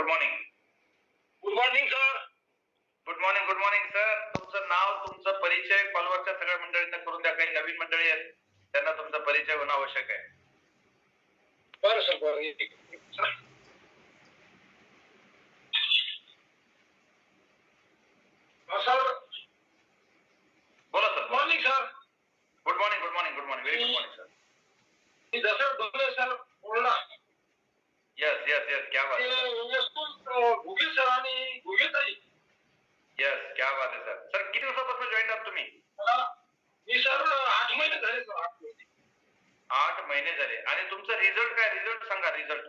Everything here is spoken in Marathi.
Good morning. Good morning sir. Good morning. Good morning sir. तुमचं नाव, तुमचा परिचय कॉलवरच्या सगळ्या मंडळींना करून द्या. काही नवीन मंडळी आहेत त्यांना तुमचा परिचय होणं आवश्यक आहे. बरं सर, बरं. सर बोला sir. Morning sir. Good morning. Good morning. Good morning. Very good morning sir. मी दशरथ ढोले सर बोलला. Yes yes yes. क्या बात है. गुगे सर आणि गुगे ताई. यस, क्या बात आहे सर. सर किती दिवसापासून जॉईन आहात तुम्ही? मी सर 8 महिने झाले सर. 8 महिने. 8 महिने झाले. आणि तुमचा रिझल्ट काय? रिझल्ट सांगा. रिझल्ट